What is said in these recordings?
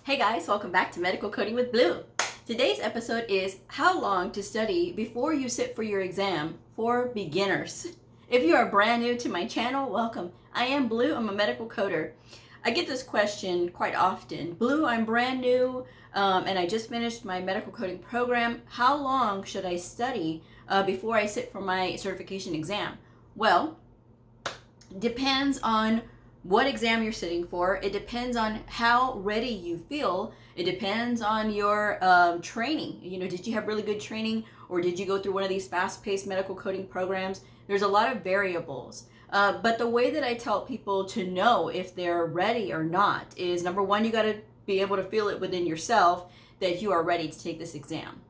Hey guys, welcome back to Medical Coding with Blue. Today's episode is how long to study before you sit for your exam for beginners. If you are brand new to my channel, welcome. I am Blue, I'm a medical coder. I get this question quite often. Blue, I'm brand new and I just finished my medical coding program. How long should I study before I sit for my certification exam? Well, depends on what exam you're sitting for. It depends on how ready you feel. It depends on your training. You know, did you have really good training, or did you go through one of these fast-paced medical coding programs? There's a lot of variables. But the way that I tell people to know if they're ready or not is, number one, you got to be able to feel it within yourself that you are ready to take this exam.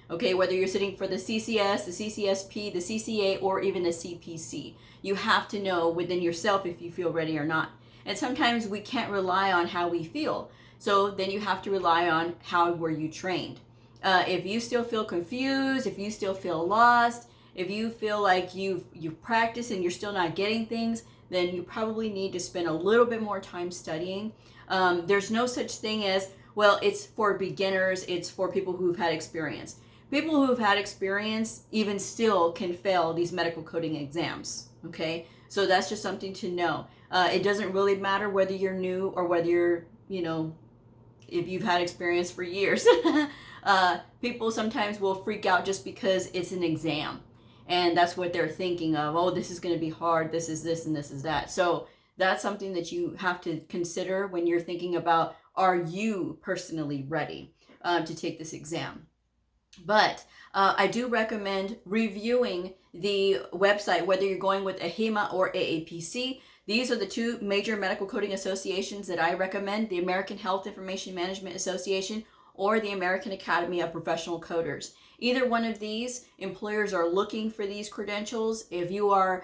Okay, whether you're sitting for the CCS, the CCSP, the CCA, or even the CPC, you have to know within yourself if you feel ready or not. And sometimes we can't rely on how we feel. So then you have to rely on how were you trained. If you still feel confused, if you still feel lost, if you feel like you've practiced and you're still not getting things, then you probably need to spend a little bit more time studying. There's no such thing as, well, it's for beginners, it's for people who've had experience. People who've had experience even still can fail these medical coding exams, okay? So that's just something to know. It doesn't really matter whether you're new or whether you're, if you've had experience for years. People sometimes will freak out just because it's an exam. And that's what they're thinking of. Oh, this is going to be hard. This is this and this is that. So that's something that you have to consider when you're thinking about, are you personally ready to take this exam? But I do recommend reviewing the website, whether you're going with AHIMA or AAPC. These are the two major medical coding associations that I recommend, the American Health Information Management Association or the American Academy of Professional Coders. Either one of these, employers are looking for these credentials. If you are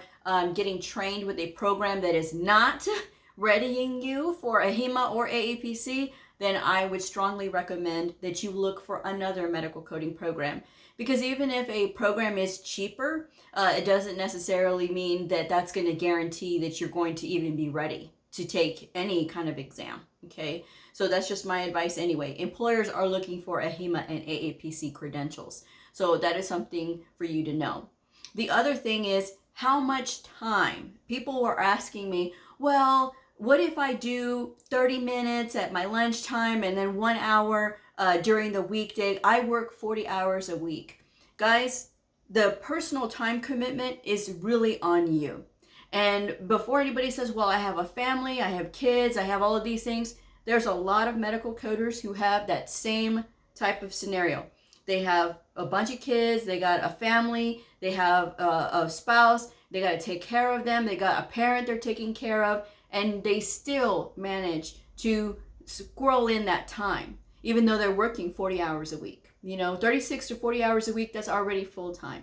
getting trained with a program that is not readying you for AHIMA or AAPC, then I would strongly recommend that you look for another medical coding program. Because even if a program is cheaper, it doesn't necessarily mean that that's going to guarantee that you're going to even be ready to take any kind of exam, okay? So that's just my advice anyway. Employers are looking for AHIMA and AAPC credentials. So that is something for you to know. The other thing is, how much time? People were asking me, well, what if I do 30 minutes at my lunchtime and then 1 hour during the weekday? I work 40 hours a week. Guys, the personal time commitment is really on you. And before anybody says, well, I have a family, I have kids, I have all of these things, there's a lot of medical coders who have that same type of scenario. They have a bunch of kids, they got a family, they have a spouse, they got to take care of them, they got a parent they're taking care of, and they still manage to squirrel in that time, even though they're working 40 hours a week. 36 to 40 hours a week, that's already full time.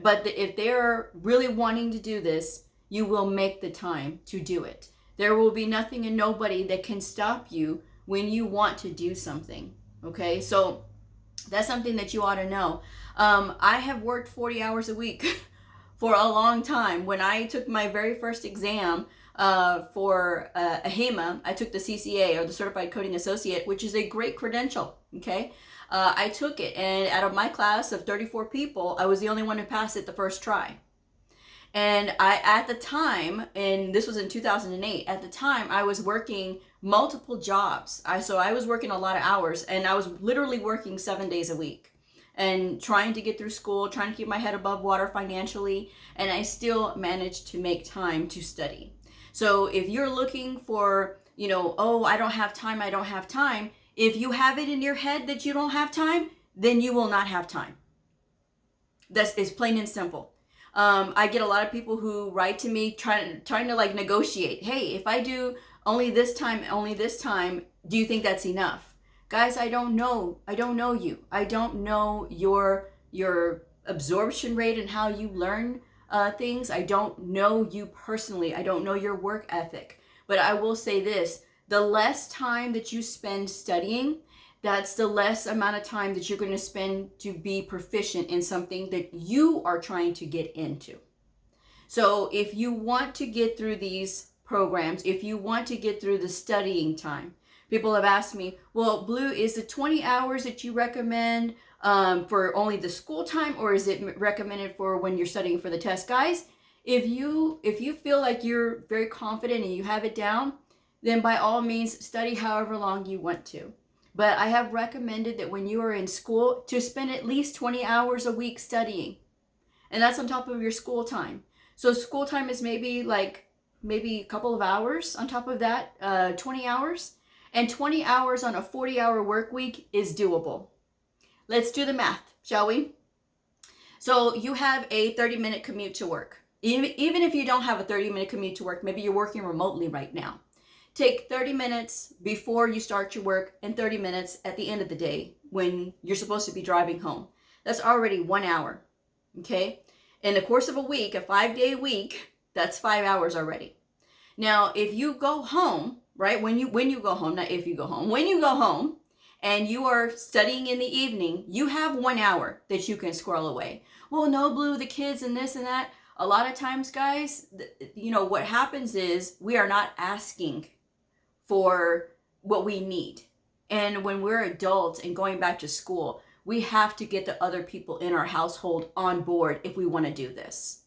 But if they're really wanting to do this, you will make the time to do it. There will be nothing and nobody that can stop you when you want to do something, okay? So that's something that you ought to know. I have worked 40 hours a week for a long time. When I took my very first exam, for AHIMA, I took the CCA, or the Certified Coding Associate, which is a great credential, okay? I took it, and out of my class of 34 people, I was the only one who passed it the first try. And at the time, and this was in 2008, at the time, I was working multiple jobs. So I was working a lot of hours, and I was literally working 7 days a week and trying to get through school, trying to keep my head above water financially, and I still managed to make time to study. So if you're looking for, oh, I don't have time, if you have it in your head that you don't have time, then you will not have time. It's plain and simple. I get a lot of people who write to me trying to like negotiate. Hey, if I do only this time, do you think that's enough? Guys, I don't know. I don't know you. I don't know your absorption rate and how you learn things. I don't know you personally. I don't know your work ethic. But I will say this, the less time that you spend studying, that's the less amount of time that you're going to spend to be proficient in something that you are trying to get into. So if you want to get through these programs, if you want to get through the studying time, People have asked me, well, Blue, is the 20 hours that you recommend for only the school time, or is it recommended for when you're studying for the test? Guys, if you feel like you're very confident and you have it down, then by all means study however long you want to. But I have recommended that when you are in school to spend at least 20 hours a week studying. And that's on top of your school time. So school time is maybe a couple of hours on top of that, 20 hours. And 20 hours on a 40-hour work week is doable. Let's do the math, shall we? So you have a 30-minute commute to work. Even if you don't have a 30-minute commute to work, maybe you're working remotely right now. Take 30 minutes before you start your work and 30 minutes at the end of the day when you're supposed to be driving home. That's already 1 hour, okay? In the course of a week, a 5-day week, that's 5 hours already. Now, if you go home, right, when you go home, not if you go home, when you go home and you are studying in the evening, you have 1 hour that you can squirrel away. Well, no, Blue, the kids and this and that. A lot of times, guys, what happens is we are not asking for what we need. And when we're adults and going back to school, we have to get the other people in our household on board if we want to do this.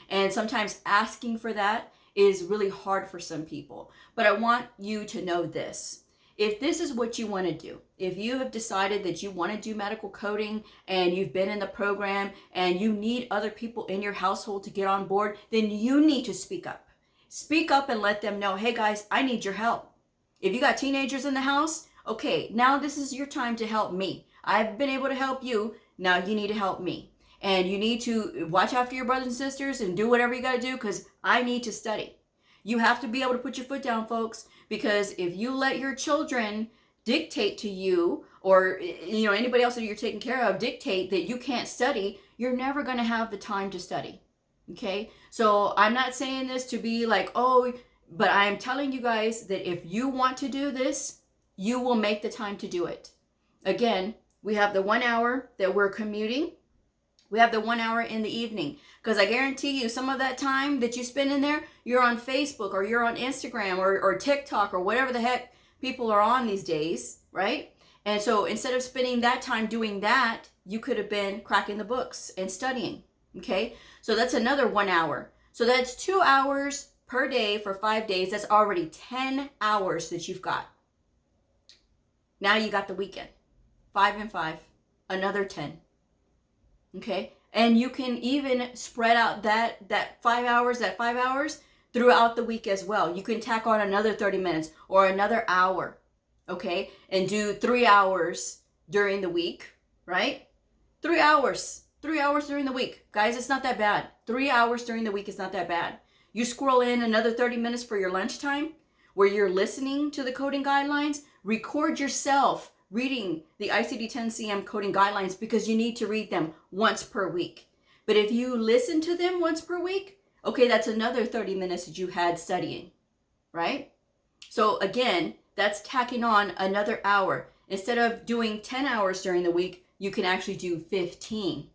And sometimes asking for that is really hard for some people. But I want you to know this. If this is what you want to do, if you have decided that you want to do medical coding and you've been in the program and you need other people in your household to get on board, then you need to speak up. Speak up and let them know, hey guys, I need your help. If you got teenagers in the house, okay, now this is your time to help me. I've been able to help you. Now you need to help me. And you need to watch after your brothers and sisters and do whatever you got to do because I need to study. You have to be able to put your foot down, folks, because if you let your children dictate to you or anybody else that you're taking care of dictate that you can't study, you're never going to have the time to study. Okay? So I'm not saying this to be like, oh, but I am telling you guys that if you want to do this, you will make the time to do it. Again, we have the 1 hour that we're commuting. We have the 1 hour in the evening. Because I guarantee you some of that time that you spend in there, you're on Facebook or you're on Instagram or TikTok or whatever the heck people are on these days, right? And so instead of spending that time doing that, you could have been cracking the books and studying, okay? So that's another 1 hour. So that's 2 hours per day for 5 days. That's already 10 hours that you've got. Now you got the weekend. 5 and 5, another 10. Okay? And you can even spread out that 5 hours throughout the week as well. You can tack on another 30 minutes or another hour, okay? And do 3 hours during the week, right? 3 hours during the week. Guys, it's not that bad. 3 hours during the week is not that bad. You squirrel in another 30 minutes for your lunchtime where you're listening to the coding guidelines. Record yourself reading the ICD-10-CM coding guidelines because you need to read them once per week. But if you listen to them once per week, okay, that's another 30 minutes that you had studying, right? So again, that's tacking on another hour. Instead of doing 10 hours during the week, you can actually do 15,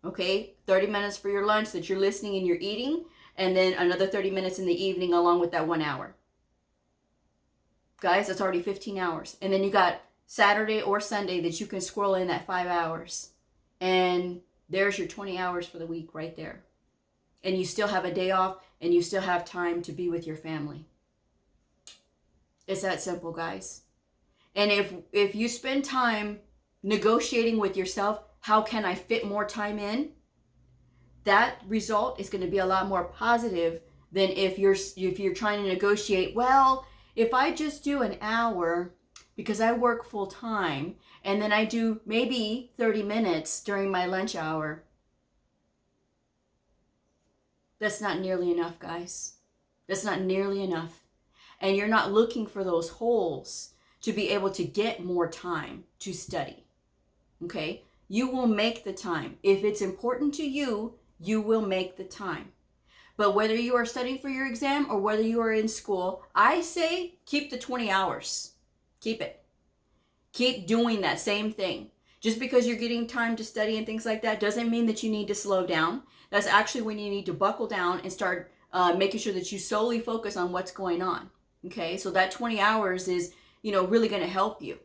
okay? 30 minutes for your lunch that you're listening and you're eating, and then another 30 minutes in the evening along with that 1 hour. Guys, that's already 15 hours. And then you got Saturday or Sunday that you can squirrel in that 5 hours. And there's your 20 hours for the week right there. And you still have a day off and you still have time to be with your family. It's that simple, guys. And if you spend time negotiating with yourself, how can I fit more time in? That result is going to be a lot more positive than if you're trying to negotiate, well, if I just do an hour because I work full time and then I do maybe 30 minutes during my lunch hour. That's not nearly enough, guys. That's not nearly enough. And you're not looking for those holes to be able to get more time to study. Okay? You will make the time. If it's important to you, you will make the time. But whether you are studying for your exam or whether you are in school, I say keep the 20 hours. Keep it. Keep doing that same thing. Just because you're getting time to study and things like that doesn't mean that you need to slow down. That's actually when you need to buckle down and start making sure that you solely focus on what's going on. Okay, so that 20 hours is really going to help you.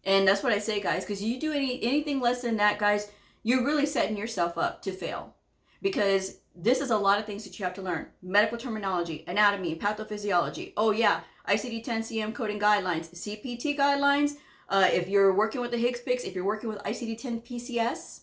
And that's what I say, guys, because you do anything less than that, guys, you're really setting yourself up to fail. Because this is a lot of things that you have to learn. Medical terminology, anatomy, pathophysiology. Oh yeah, ICD-10-CM coding guidelines, CPT guidelines. If you're working with the HCPCS, if you're working with ICD-10-PCS,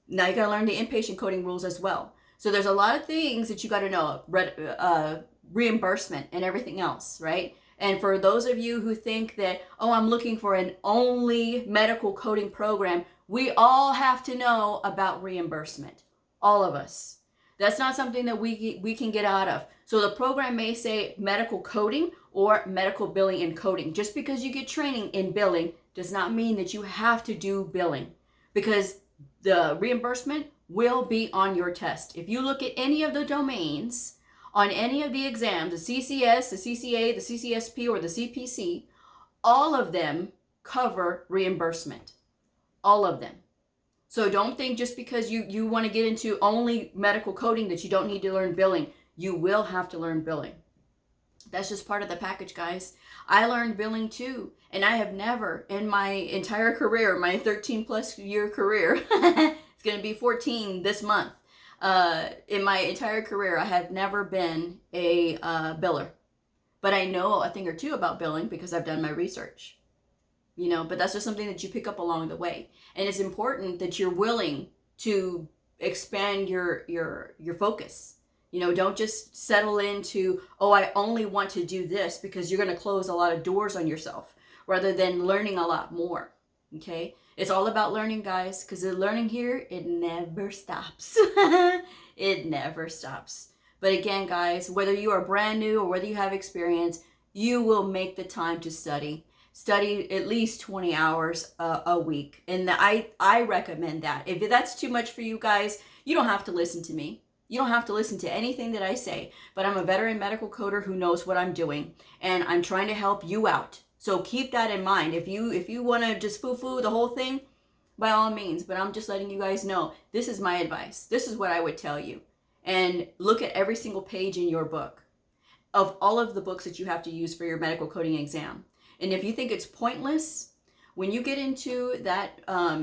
now you got to learn the inpatient coding rules as well. So there's a lot of things that you got to know, reimbursement and everything else, right? And for those of you who think that, oh, I'm looking for an only medical coding program, we all have to know about reimbursement. All of us. That's not something that we can get out of. So the program may say medical coding or medical billing and coding. Just because you get training in billing does not mean that you have to do billing, because the reimbursement will be on your test. If you look at any of the domains on any of the exams, the CCS, the CCA, the CCSP, or the CPC, all of them cover reimbursement. All of them. So don't think just because you want to get into only medical coding that you don't need to learn billing. You will have to learn billing. That's just part of the package, guys. I learned billing too. And I have never in my entire career, my 13 plus year career, it's going to be 14 this month. In my entire career, I have never been a biller. But I know a thing or two about billing because I've done my research. But that's just something that you pick up along the way. And it's important that you're willing to expand your focus. Don't just settle into, oh, I only want to do this, because you're going to close a lot of doors on yourself rather than learning a lot more. Okay? It's all about learning, guys, because the learning here, it never stops. It never stops. But again, guys, whether you are brand new or whether you have experience, you will make the time to study. Study at least 20 hours a week. And I recommend that. If that's too much for you guys, you don't have to listen to me. You don't have to listen to anything that I say. But I'm a veteran medical coder who knows what I'm doing. And I'm trying to help you out. So keep that in mind. If you want to just foo-foo the whole thing, by all means. But I'm just letting you guys know, this is my advice. This is what I would tell you. And look at every single page in your book of all of the books that you have to use for your medical coding exam. And if you think it's pointless, when you get into that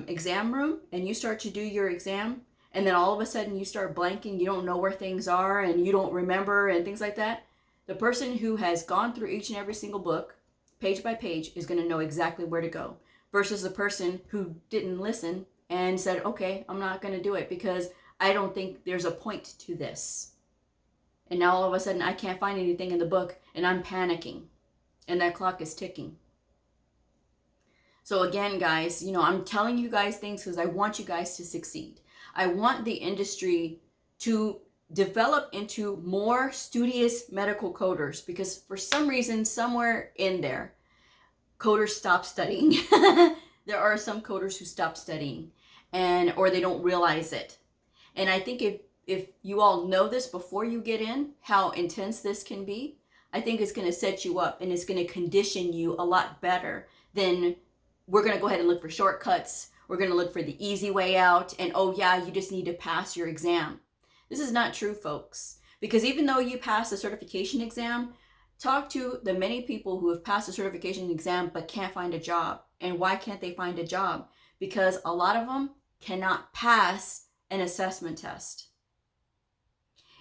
exam room and you start to do your exam, and then all of a sudden you start blanking, you don't know where things are and you don't remember and things like that, the person who has gone through each and every single book, page by page, is going to know exactly where to go, versus the person who didn't listen and said, okay, I'm not going to do it because I don't think there's a point to this. And now all of a sudden I can't find anything in the book and I'm panicking. And that clock is ticking. So again, guys, I'm telling you guys things because I want you guys to succeed. I want the industry to develop into more studious medical coders, because for some reason, somewhere in there, coders stop studying. There are some coders who stop studying or they don't realize it. And I think if you all know this before you get in, how intense this can be, I think it's going to set you up and it's going to condition you a lot better than we're going to go ahead and look for shortcuts. We're going to look for the easy way out. And oh yeah, you just need to pass your exam. This is not true, folks. Because even though you pass the certification exam, talk to the many people who have passed the certification exam but can't find a job. And why can't they find a job? Because a lot of them cannot pass an assessment test.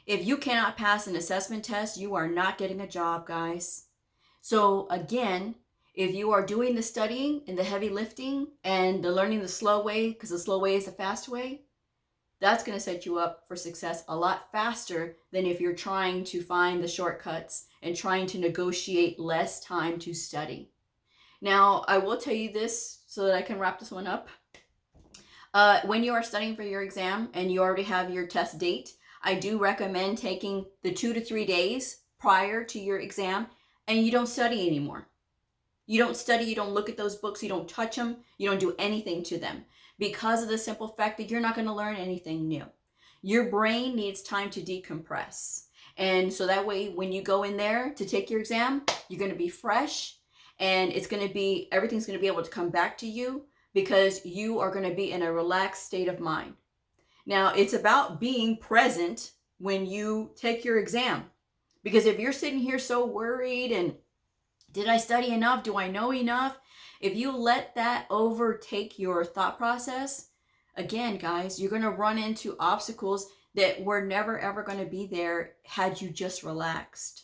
If you cannot pass an assessment test, you are not getting a job, guys. So again, if you are doing the studying and the heavy lifting and the learning the slow way, because the slow way is the fast way, that's going to set you up for success a lot faster than if you're trying to find the shortcuts and trying to negotiate less time to study. Now, I will tell you this so that I can wrap this one up. When you are studying for your exam and you already have your test date, I do recommend taking the 2 to 3 days prior to your exam and you don't study anymore. You don't study, you don't look at those books, you don't touch them, you don't do anything to them, because of the simple fact that you're not going to learn anything new. Your brain needs time to decompress. And so that way, when you go in there to take your exam, you're going to be fresh and everything's going to be able to come back to you because you are going to be in a relaxed state of mind. Now, it's about being present when you take your exam. Because if you're sitting here so worried and Did I study enough? Do I know enough? If you let that overtake your thought process, again, guys, you're going to run into obstacles that were never ever going to be there had you just relaxed.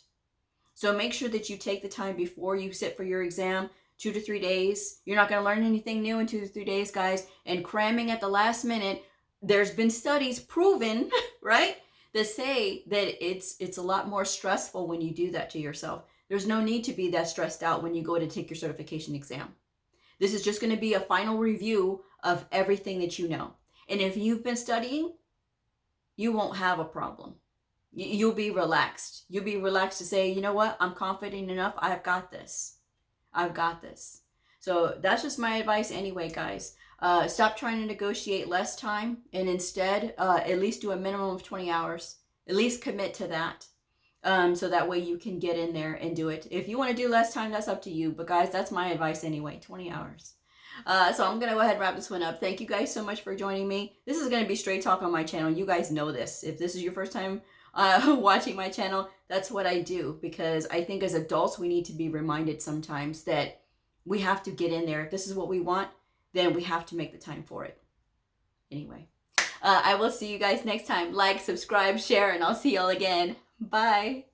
So make sure that you take the time before you sit for your exam, 2 to 3 days. You're not going to learn anything new in 2 to 3 days, guys. And cramming at the last minute, there's been studies proven, right, that say that it's a lot more stressful when you do that to yourself. There's no need to be that stressed out when you go to take your certification exam. This is just going to be a final review of everything that you know. And if you've been studying, you won't have a problem. You'll be relaxed. You'll be relaxed to say, you know what, I'm confident enough. I've got this. I've got this. So that's just my advice anyway, guys. Stop trying to negotiate less time and instead at least do a minimum of 20 hours. At least commit to that. So that way you can get in there and do it. If you want to do less time, that's up to you. But guys, that's my advice anyway, 20 hours. So I'm going to go ahead and wrap this one up. Thank you guys so much for joining me. This is going to be straight talk on my channel. You guys know this. If this is your first time watching my channel, that's what I do. Because I think as adults, we need to be reminded sometimes that we have to get in there. If this is what we want, then we have to make the time for it. Anyway, I will see you guys next time. Like, subscribe, share, and I'll see y'all again. Bye.